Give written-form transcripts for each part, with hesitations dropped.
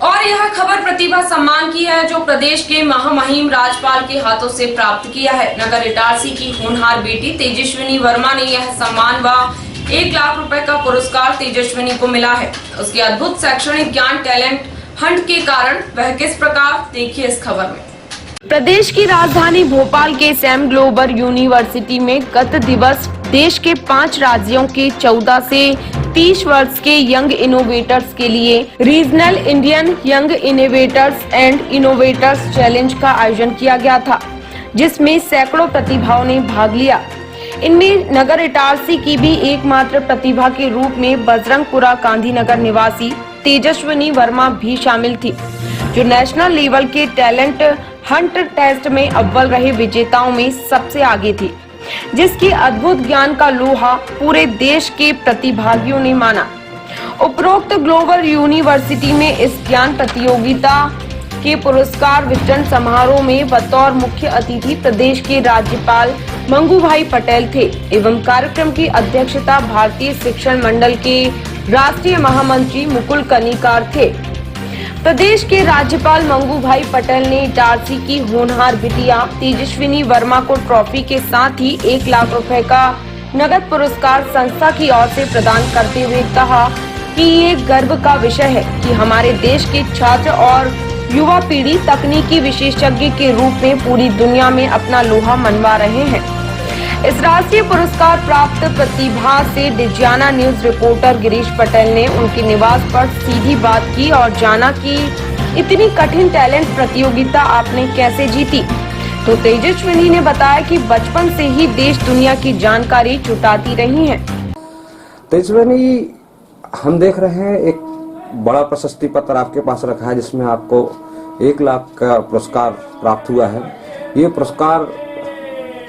और यह खबर प्रतिभा सम्मान की है जो प्रदेश के महामहिम राज्यपाल के हाथों से प्राप्त किया है। नगर इटारसी की होनहार बेटी तेजस्विनी वर्मा ने यह सम्मान व 1 लाख रुपए का पुरस्कार तेजस्विनी को मिला है। उसके अद्भुत शैक्षणिक ज्ञान टैलेंट हंट के कारण वह किस प्रकार, देखिए इस खबर में। प्रदेश की राजधानी भोपाल के सैम ग्लोबल यूनिवर्सिटी में गत दिवस देश के 5 राज्यों के 14 से 30 वर्ष के यंग इनोवेटर्स के लिए regional Indian young innovators and innovators challenge का आयोजन किया गया था, जिसमें सैकड़ों प्रतिभाओं ने भाग लिया। इनमें नगर इटारसी की भी एकमात्र प्रतिभा के रूप में बजरंगपुरा गांधीनगर निवासी तेजस्विनी वर्मा भी शामिल थी, जो नेशनल लेवल के टैलेंट हंट टेस्ट में अव्वल रहे विजेताओं में सबसे आगे थी, जिसकी अद्भुत ज्ञान का लोहा पूरे देश के प्रतिभागियों ने माना। उपरोक्त ग्लोबल यूनिवर्सिटी में इस ज्ञान प्रतियोगिता के पुरस्कार वितरण समारोह में बतौर मुख्य अतिथि प्रदेश के राज्यपाल मंगू भाई पटेल थे एवं कार्यक्रम की अध्यक्षता भारतीय शिक्षण मंडल के राष्ट्रीय महामंत्री मुकुल कनिकार थे। प्रदेश के राज्यपाल मंगू भाई पटेल ने इटारसी की होनहार बिटिया तेजस्विनी वर्मा को ट्रॉफी के साथ ही 1 लाख रुपए का नगद पुरस्कार संस्था की ओर से प्रदान करते हुए कहा कि ये गर्व का विषय है कि हमारे देश के छात्र और युवा पीढ़ी तकनीकी विशेषज्ञ के रूप में पूरी दुनिया में अपना लोहा मनवा रहे हैं। इस राष्ट्रीय पुरस्कार प्राप्त प्रतिभा से डिजियाना न्यूज रिपोर्टर गिरीश पटेल ने उनके निवास पर सीधी बात की और जाना कि इतनी कठिन टैलेंट प्रतियोगिता आपने कैसे जीती। तो तेजस्विनी ने बताया कि बचपन से ही देश दुनिया की जानकारी जुटाती रही हैं। तेजस्विनी, हम देख रहे हैं एक बड़ा प्रशस्ति पत्र आपके पास रखा है जिसमें आपको 1 लाख का पुरस्कार प्राप्त हुआ है। ये पुरस्कार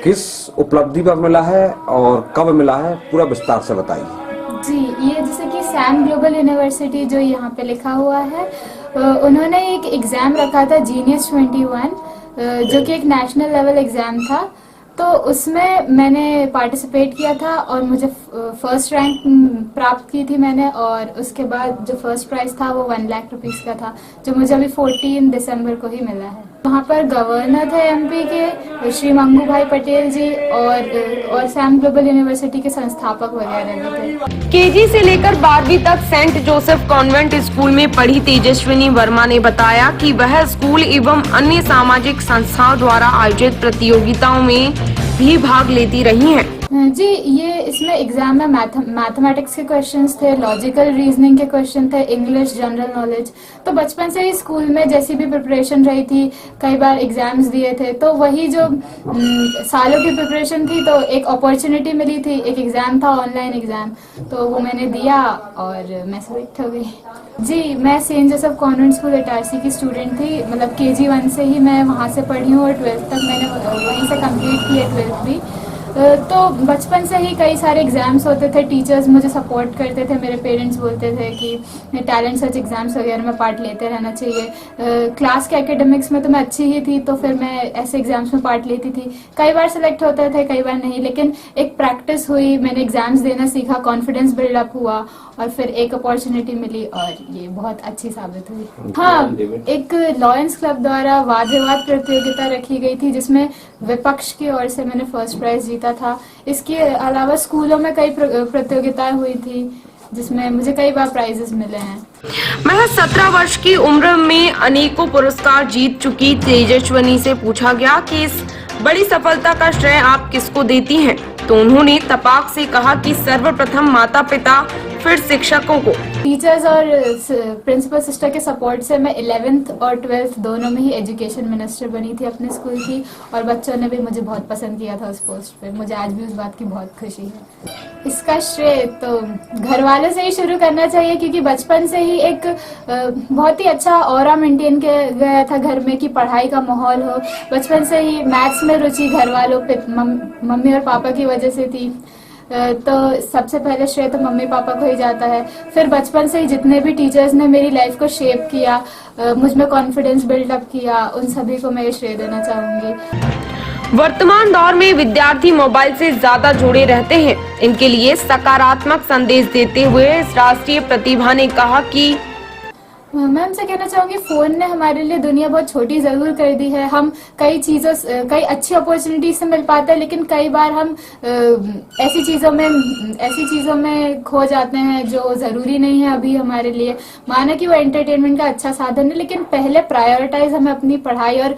किस उपलब्धि पर मिला है और कब मिला है, पूरा विस्तार से बताइए। जी, ये जैसे कि सैम ग्लोबल यूनिवर्सिटी जो यहाँ पे लिखा हुआ है, उन्होंने एक एग्जाम रखा था जीनियस 21, जो कि एक नेशनल लेवल एग्जाम था। तो उसमें मैंने पार्टिसिपेट किया था और मुझे फर्स्ट रैंक प्राप्त की थी मैंने, और उसके बाद जो फर्स्ट प्राइज था वो 1 लाख रुपीस का था, जो मुझे अभी 14 दिसंबर को ही मिला है। वहाँ पर गवर्नर थे एमपी के श्री मंगू भाई पटेल जी और सैम ग्लोबल यूनिवर्सिटी के संस्थापक वगैरह भी थे। केजी से लेकर 12वीं तक सेंट जोसेफ कॉन्वेंट स्कूल में पढ़ी तेजस्विनी वर्मा ने बताया कि वह स्कूल एवं अन्य सामाजिक संस्थाओं द्वारा आयोजित प्रतियोगिताओं में भी भाग लेती रही हैं। जी, ये इसमें एग्जाम में मैथमेटिक्स के क्वेश्चंस थे, लॉजिकल रीजनिंग के क्वेश्चन थे, इंग्लिश, जनरल नॉलेज। तो बचपन से ही स्कूल में जैसी भी प्रिपरेशन रही थी, कई बार एग्जाम्स दिए थे, तो वही जो सालों की प्रिपरेशन थी, तो एक अपॉर्चुनिटी मिली थी, एक एग्जाम था, ऑनलाइन एग्जाम, तो वो मैंने दिया और मैं सेलेक्ट हो गई। जी, मैं Saint Joseph convent school Itarsi की स्टूडेंट थी, मतलब KG 1 से ही मैं वहाँ से पढ़ी हूँ और 12th तक मैंने वहीं से कंप्लीट किया, 12th भी। तो बचपन से ही कई सारे एग्जाम्स होते थे, टीचर्स मुझे सपोर्ट करते थे, मेरे पेरेंट्स बोलते थे कि टैलेंट सर्च एग्जाम्स वगैरह में पार्ट लेते रहना चाहिए। क्लास के एकेडमिक्स में तो मैं अच्छी ही थी, तो फिर मैं ऐसे एग्जाम्स में पार्ट लेती थी। कई बार सेलेक्ट होते थे, कई बार नहीं, लेकिन एक प्रैक्टिस हुई, मैंने एग्जाम्स देना सीखा, कॉन्फिडेंस बिल्डअप हुआ और फिर एक अपॉर्चुनिटी मिली और ये बहुत अच्छी साबित हुई। हाँ, एक लॉयंस क्लब द्वारा वाद विवाद प्रतियोगिता रखी गई थी, जिसमें विपक्ष की ओर से मैंने फर्स्ट प्राइज जीता था। इसके अलावा स्कूलों में कई प्रतियोगिताएं हुई थी, जिसमें मुझे कई बार प्राइजेस मिले हैं। महज 17 वर्ष की उम्र में अनेकों पुरस्कार जीत चुकी तेजस्विनी से पूछा गया कि इस बड़ी सफलता का श्रेय आप किसको देती हैं, तो उन्होंने तपाक से कहा कि सर्वप्रथम माता पिता, फिर शिक्षकों को। टीचर्स और प्रिंसिपल सिस्टर के सपोर्ट से मैं 11th और 12th दोनों में ही एजुकेशन मिनिस्टर बनी थी अपने स्कूल की, और बच्चों ने भी मुझे बहुत पसंद किया था उस पोस्ट पे। मुझे आज भी उस बात की बहुत खुशी है। इसका श्रेय तो घर वालों से ही शुरू करना चाहिए, क्योंकि बचपन से ही एक बहुत ही अच्छा ऑरा मेंटेन किया गया था घर में कि पढ़ाई का माहौल हो। बचपन से ही मैथ्स में रुचि घर वालों पे मम्मी और पापा की वजह से थी, तो सबसे पहले श्रेय तो मम्मी पापा को ही जाता है। फिर बचपन से ही जितने भी टीचर्स ने मेरी लाइफ को शेप किया, मुझ में कॉन्फिडेंस बिल्डअप किया, उन सभी को मैं ये श्रेय देना चाहूंगी। वर्तमान दौर में विद्यार्थी मोबाइल से ज्यादा जुड़े रहते हैं। इनके लिए सकारात्मक संदेश देते हुए इस राष्ट्रीय प्रतिभा ने कहा कि मैम से कहना चाहूंगी, फोन ने हमारे लिए दुनिया बहुत छोटी जरूर कर दी है। हम कई अच्छी अपॉर्चुनिटी से मिल पाते हैं, लेकिन कई बार हम ऐसी चीजों में खो जाते हैं जो जरूरी नहीं है अभी हमारे लिए। माना कि वो एंटरटेनमेंट का अच्छा साधन है, लेकिन पहले प्रायोरिटाइज हमें अपनी पढ़ाई और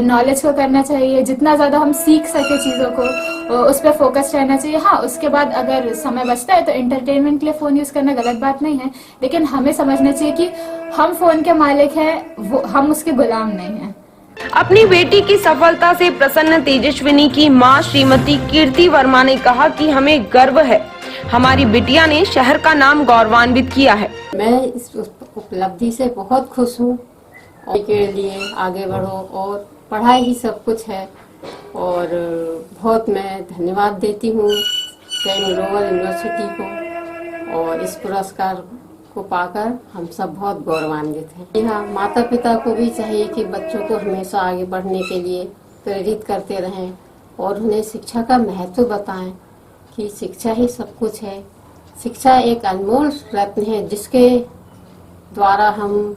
नॉलेज को करना चाहिए। जितना ज्यादा हम सीख सके चीजों को उस पर फोकस रहना चाहिए। हाँ, उसके बाद अगर समय बचता है तो एंटरटेनमेंट के लिए फोन यूज करना गलत बात नहीं है, लेकिन हमें समझना चाहिए कि हम फोन के मालिक हैं, वो हम उसके गुलाम नहीं हैं। अपनी बेटी की सफलता से प्रसन्न तेजस्विनी की मां श्रीमती कीर्ति वर्मा ने कहा कि हमें गर्व है, हमारी बिटिया ने शहर का नाम गौरवान्वित किया है। मैं इस उपलब्धि से बहुत खुश हूँ। के लिए आगे बढ़ो और पढ़ाई ही सब कुछ है, और बहुत मैं धन्यवाद देती हूँ सेंट ग्लोबल यूनिवर्सिटी को, और इस पुरस्कार को पाकर हम सब बहुत गौरवान्वित हैं। यहाँ माता पिता को भी चाहिए कि बच्चों को हमेशा आगे बढ़ने के लिए प्रेरित करते रहें और उन्हें शिक्षा का महत्व बताएं कि शिक्षा ही सब कुछ है। शिक्षा एक अनमोल रत्न है जिसके द्वारा हम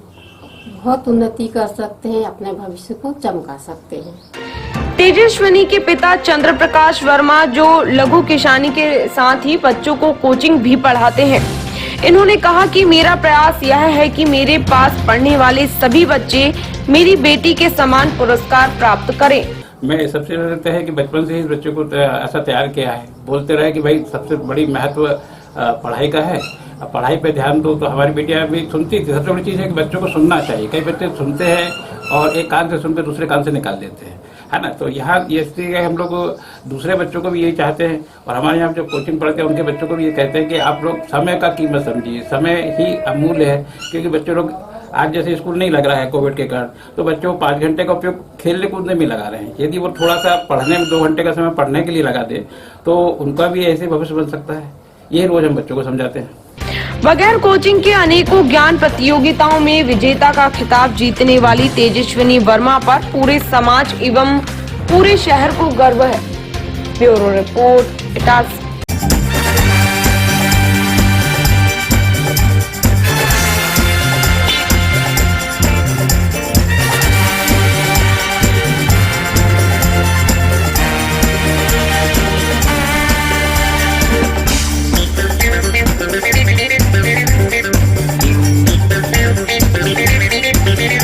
बहुत उन्नति कर सकते हैं, अपने भविष्य को चमका सकते हैं। तेजस्विनी के पिता चंद्र प्रकाश वर्मा जो लघु किसानी के साथ ही बच्चों को कोचिंग भी पढ़ाते हैं, इन्होंने कहा कि मेरा प्रयास यह है कि मेरे पास पढ़ने वाले सभी बच्चे मेरी बेटी के समान पुरस्कार प्राप्त करें। मैं सबसे लगता है कि बचपन से ही बच्चों को ऐसा तैयार किया है, बोलते रहे कि भाई सबसे बड़ी महत्व पढ़ाई का है, पढ़ाई पे ध्यान दो। तो हमारी बेटियां भी सुनती थी। सबसे बड़ी चीज़ है कि बच्चों को सुनना चाहिए। कई बच्चे सुनते हैं और एक कान से सुनकर दूसरे कान से निकाल देते हैं, है ना। तो यहाँ ये स्थिति है, हम लोग दूसरे बच्चों को भी यही चाहते हैं, और हमारे यहाँ जो कोचिंग पढ़ते हैं उनके बच्चों को भी ये कहते हैं कि आप लोग समय का कीमत समझिए। समय ही अमूल्य है, क्योंकि बच्चे लोग आज जैसे स्कूल नहीं लग रहा है कोविड के कारण, तो बच्चों को 5 घंटे का उपयोग खेलने कूदने में लगा रहे हैं। यदि वो थोड़ा सा पढ़ने में 2 घंटे का समय पढ़ने के लिए लगा दे तो उनका भी ऐसे भविष्य बन सकता है। ये रोज हम बच्चों को समझाते हैं। बगैर कोचिंग के अनेकों ज्ञान प्रतियोगिताओं में विजेता का खिताब जीतने वाली तेजस्विनी वर्मा पर पूरे समाज एवं पूरे शहर को गर्व है। Bureau report, Itarsi.